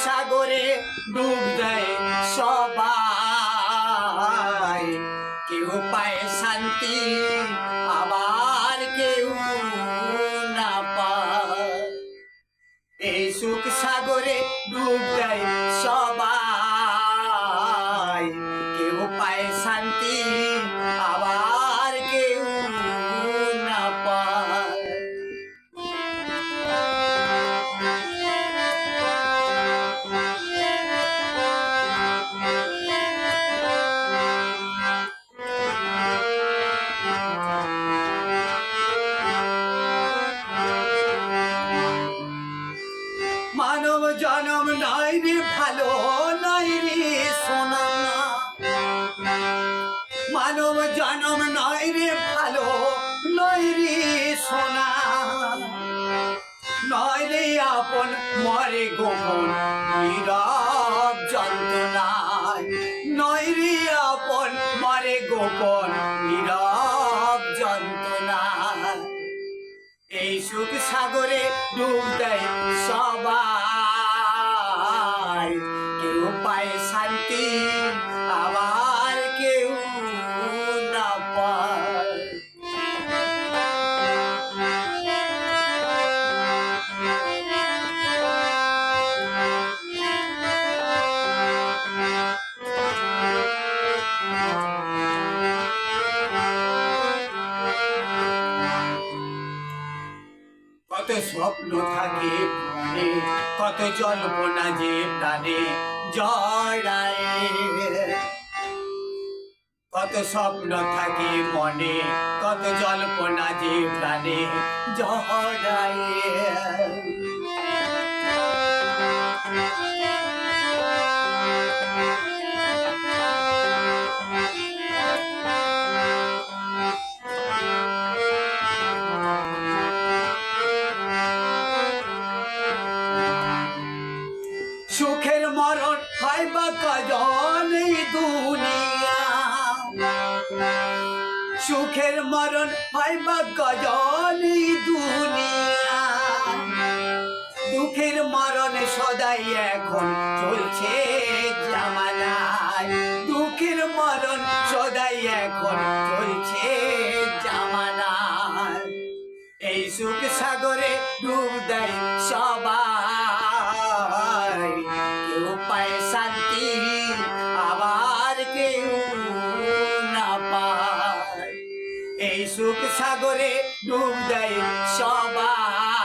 সাগরে ডুব দেয় সবাই, কেউ পায় শান্তি আবার কেউ না পায়। এই সুখ সাগরে ডুব দেয় সবাই, কেউ পায় শান্তি আবার কেউ না পায়। মানব জনম নয় রে ভালো, নয় রে সোনা, মানব জনম নয় রে ভালো, নয় রে সোনা, নয় রে আপন মরে গোপন নীরব যন্ত্রণায়, নয় রে আপন মরে গোপন নীরব যন্ত্রণায়। এই সুখ সাগরে ডুব দেয় সবাই, কেউ পায় শান্তি আবার কেউ না পায়। কত স্বপ্ন থাকে প্রাণে, কত জল্পনা যে প্রাণে জড়ায়, কত স্বপ্ন থাকে মনে, কত জল্পনা যে প্রাণে জড়ায়। সুখের মরণ হয় বা কজন এই দুনিয়া, সুখের মরণ হয় বা কজন এই দুনিয়া, দুঃখের মরণ সদাই এখন চলছে জামানায়, দুঃখের মরণ সদাই এখন চলছে জামানায়। এই সুখ সাগরে ডুব দেয় সবাই, কেউ পায় শান্তি আবার কেউ না পায়। এই সুখ সাগরে ডুব দেয় সবাই।